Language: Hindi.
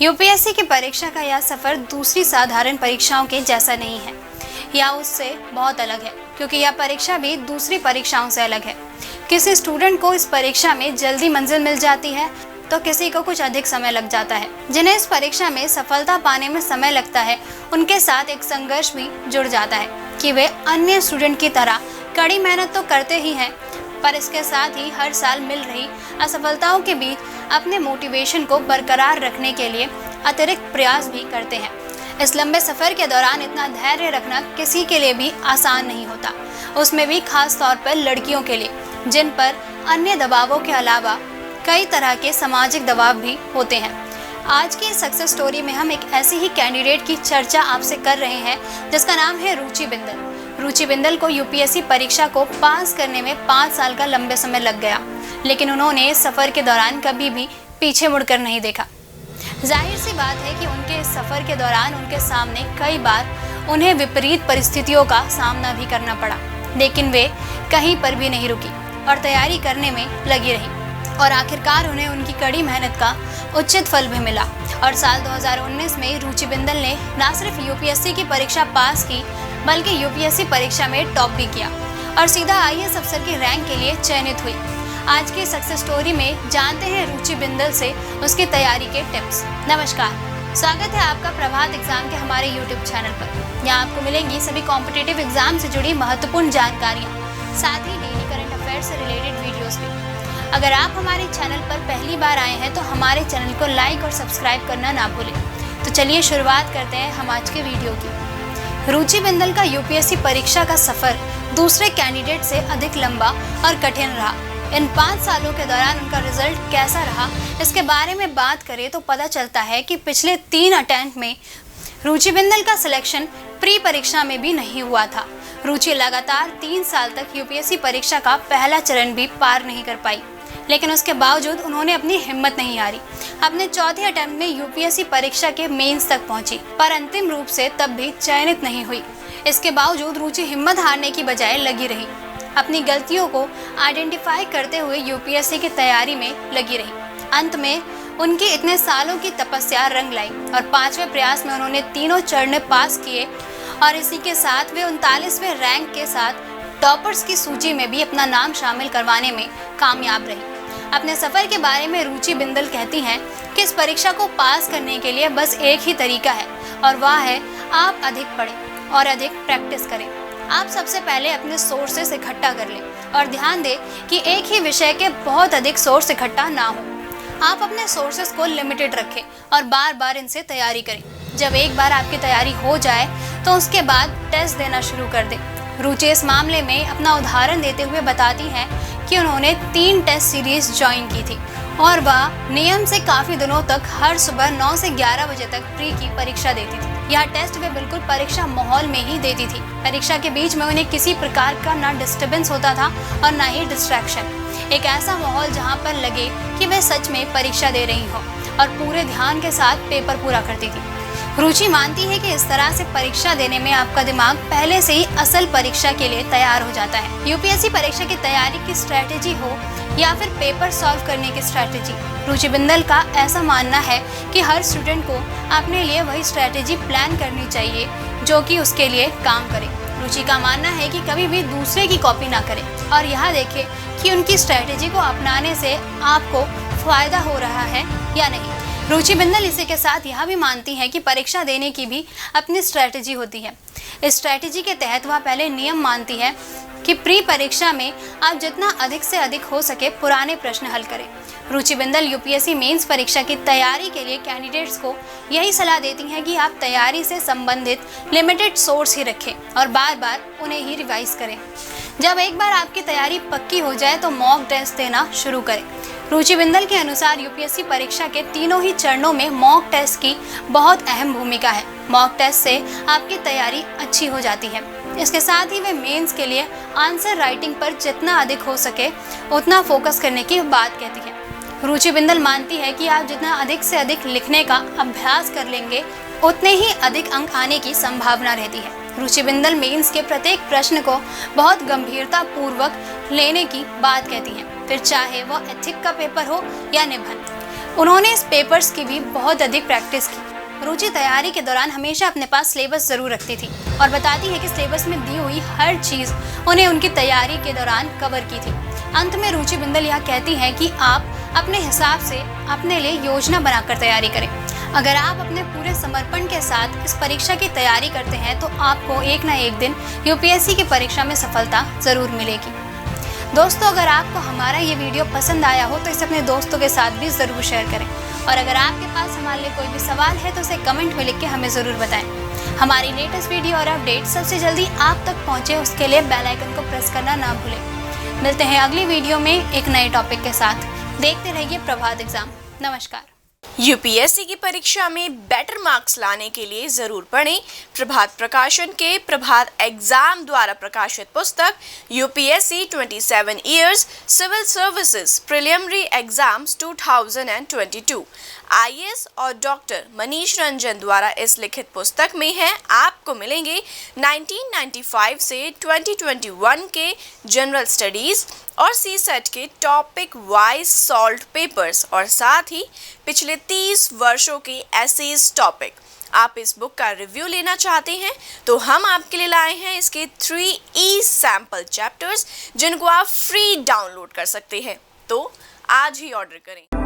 यूपीएससी की परीक्षा का यह सफ़र दूसरी साधारण परीक्षाओं के जैसा नहीं है। यह उससे बहुत अलग है, क्योंकि यह परीक्षा भी दूसरी परीक्षाओं से अलग है। किसी स्टूडेंट को इस परीक्षा में जल्दी मंजिल मिल जाती है तो किसी को कुछ अधिक समय लग जाता है। जिन्हें इस परीक्षा में सफलता पाने में समय लगता है, उनके साथ एक संघर्ष भी जुड़ जाता है कि वे अन्य स्टूडेंट की तरह कड़ी मेहनत तो करते ही हैं, पर इसके साथ ही हर साल मिल रही असफलताओं के बीच अपने मोटिवेशन को बरकरार रखने के लिए अतिरिक्त प्रयास भी करते हैं। इस लंबे सफ़र के दौरान इतना धैर्य रखना किसी के लिए भी आसान नहीं होता, उसमें भी खास तौर पर लड़कियों के लिए, जिन पर अन्य दबावों के अलावा कई तरह के सामाजिक दबाव भी होते हैं। आज की सक्सेस स्टोरी में हम एक ऐसी ही कैंडिडेट की चर्चा आपसे कर रहे हैं जिसका नाम है रुचि बिंदल। रुचि बिंदल को यूपीएससी परीक्षा को पास करने में 5 साल का लंबे समय लग गया, लेकिन उन्होंने इस सफ़र के दौरान कभी भी पीछे मुड़कर नहीं देखा। जाहिर सी बात है कि उनके इस सफ़र के दौरान उनके सामने कई बार उन्हें विपरीत परिस्थितियों का सामना भी करना पड़ा, लेकिन वे कहीं पर भी नहीं रुकी और तैयारी करने में लगी रही और आखिरकार उन्हें उनकी कड़ी मेहनत का उचित फल भी मिला। और साल 2019 में रुचि बिंदल ने न सिर्फ यूपीएससी की परीक्षा पास की, बल्कि यूपीएससी परीक्षा में टॉप भी किया और सीधा आईएएस अफसर की रैंक के लिए चयनित हुई। आज की सक्सेस स्टोरी में जानते हैं रुचि बिंदल से उसकी तैयारी के टिप्स। नमस्कार, स्वागत है आपका प्रभात एग्जाम के हमारे यूट्यूब चैनल पर। यहाँ आपको मिलेंगी सभी कॉम्पिटिटिव एग्जाम से जुड़ी महत्वपूर्ण जानकारियाँ, साथ ही डेली करंट अफेयर से रिलेटेड वीडियोस भी। अगर आप हमारे चैनल पर पहली बार आए हैं तो हमारे चैनल को लाइक और सब्सक्राइब करना ना भूलें। तो चलिए शुरुआत करते हैं हम आज के वीडियो की। रुचि बिंदल का यूपीएससी परीक्षा का सफ़र दूसरे कैंडिडेट से अधिक लंबा और कठिन रहा। इन 5 सालों के दौरान उनका रिजल्ट कैसा रहा, इसके बारे में बात करें तो पता चलता है कि पिछले 3 अटेम्प्ट में रुचि बिंदल का सिलेक्शन प्री परीक्षा में भी नहीं हुआ था। रुचि लगातार 3 साल तक यूपीएससी परीक्षा का पहला चरण भी पार नहीं कर पाई, लेकिन उसके बावजूद उन्होंने अपनी हिम्मत नहीं हारी। अपने चौथे अटेम्प्ट में यूपीएससी परीक्षा के मेंस तक पहुंची, पर अंतिम रूप से तब भी चयनित नहीं हुई। इसके बावजूद रुचि हिम्मत हारने की बजाय लगी रही, अपनी गलतियों को आइडेंटिफाई करते हुए यूपीएससी की तैयारी में लगी रही। अंत में उनकी इतने सालों की तपस्या रंग लाई और 5वें प्रयास में उन्होंने तीनों चरण पास किए और इसी के साथ वे 39वें रैंक के साथ टॉपर्स की सूची में भी अपना नाम शामिल करवाने में कामयाब रही। अपने सफ़र के बारे में रुचि बिंदल कहती हैं कि इस परीक्षा को पास करने के लिए बस एक ही तरीका है और वह है आप अधिक पढ़ें और अधिक प्रैक्टिस करें। आप सबसे पहले अपने सोर्सेस इकट्ठा कर लें और ध्यान दें कि एक ही विषय के बहुत अधिक सोर्स इकट्ठा ना हो। आप अपने सोर्सेस को लिमिटेड रखें और बार बार इनसे तैयारी करें। जब एक बार आपकी तैयारी हो जाए तो उसके बाद टेस्ट देना शुरू कर दें। रुचि इस मामले में अपना उदाहरण देते हुए बताती हैं कि उन्होंने 3 टेस्ट सीरीज ज्वाइन की थी और वह नियम से काफ़ी दिनों तक हर सुबह 9 से 11 बजे तक प्री की परीक्षा देती थी। यह टेस्ट वे बिल्कुल परीक्षा माहौल में ही देती थी। परीक्षा के बीच में उन्हें किसी प्रकार का ना डिस्टर्बेंस होता था और ना ही डिस्ट्रैक्शन। एक ऐसा माहौल जहाँ पर लगे कि वे सच में परीक्षा दे रही हो और पूरे ध्यान के साथ पेपर पूरा करती थी। रुचि मानती है कि इस तरह से परीक्षा देने में आपका दिमाग पहले से ही असल परीक्षा के लिए तैयार हो जाता है। यूपीएससी परीक्षा की तैयारी की स्ट्रैटेजी हो या फिर पेपर सॉल्व करने की स्ट्रैटेजी, रुचि बिंदल का ऐसा मानना है कि हर स्टूडेंट को अपने लिए वही स्ट्रैटेजी प्लान करनी चाहिए जो कि उसके लिए काम करे। रुचि का मानना है कि कभी भी दूसरे की कॉपी ना करें और यह देखें कि उनकी स्ट्रैटेजी को अपनाने से आपको फ़ायदा हो रहा है या नहीं। रुचि बिंदल इसी के साथ यह भी मानती है कि परीक्षा देने की भी अपनी स्ट्रैटेजी होती है। इस स्ट्रैटेजी के तहत वह पहले नियम मानती है कि प्री परीक्षा में आप जितना अधिक से अधिक हो सके पुराने प्रश्न हल करें। रुचि बिंदल यूपीएससी मेंस परीक्षा की तैयारी के लिए कैंडिडेट्स को यही सलाह देती हैं कि आप तैयारी से संबंधित लिमिटेड सोर्स ही रखें और बार बार उन्हें ही रिवाइज करें। जब एक बार आपकी तैयारी पक्की हो जाए तो मॉक टेस्ट देना शुरू करें। रुचि बिंदल के अनुसार यूपीएससी परीक्षा के तीनों ही चरणों में मॉक टेस्ट की बहुत अहम भूमिका है। मॉक टेस्ट से आपकी तैयारी अच्छी हो जाती है। इसके साथ ही वे मेंस के लिए आंसर राइटिंग पर जितना अधिक हो सके उतना फोकस करने की बात कहती है। रुचि बिंदल मानती है कि आप जितना अधिक से अधिक लिखने का अभ्यास कर लेंगे उतने ही अधिक अंक आने की संभावना रहती है। रुचि बिंदल मेंस के प्रत्येक प्रश्न को बहुत गंभीरता पूर्वक लेने की बात कहती हैं, फिर चाहे वो एथिक का पेपर हो या निबंध। उन्होंने इस पेपर्स की भी बहुत अधिक प्रैक्टिस की। रुचि तैयारी के दौरान हमेशा अपने पास सिलेबस जरूर रखती थी और बताती है कि सिलेबस में दी हुई हर चीज़ उन्हें उनकी तैयारी के दौरान कवर की थी। अंत में रुचि बिंदल यह कहती हैं कि आप अपने हिसाब से अपने लिए योजना बनाकर तैयारी करें। अगर आप अपने पूरे समर्पण के साथ इस परीक्षा की तैयारी करते हैं तो आपको एक ना एक दिन यूपीएससी की परीक्षा में सफलता ज़रूर मिलेगी। दोस्तों, अगर आपको हमारा ये वीडियो पसंद आया हो तो इसे अपने दोस्तों के साथ भी ज़रूर शेयर करें और अगर आपके पास हमारे लिए कोई भी सवाल है तो उसे कमेंट में लिख के हमें ज़रूर बताएं। हमारी लेटेस्ट वीडियो और अपडेट सबसे जल्दी आप तक पहुंचे, उसके लिए बेल आइकन को प्रेस करना ना भूलें। मिलते हैं अगली वीडियो में एक नए टॉपिक के साथ। देखते रहिए प्रभात एग्जाम। नमस्कार। यूपीएससी की परीक्षा में बेटर मार्क्स लाने के लिए जरूर पढ़ें प्रभात प्रकाशन के प्रभात एग्जाम द्वारा प्रकाशित पुस्तक UPSC 27 years civil services preliminary exams 2022। IAS और डॉक्टर मनीष रंजन द्वारा इस लिखित पुस्तक में है आपको मिलेंगे 1995 से 2021 के जनरल स्टडीज और सीसेट के टॉपिक वाइज सॉल्व्ड पेपर्स और साथ ही पिछले 30 वर्षों के एसेज टॉपिक। आप इस बुक का रिव्यू लेना चाहते हैं तो हम आपके लिए लाए हैं इसके 3 सैंपल चैप्टर्स जिनको आप फ्री डाउनलोड कर सकते हैं। तो आज ही ऑर्डर करें।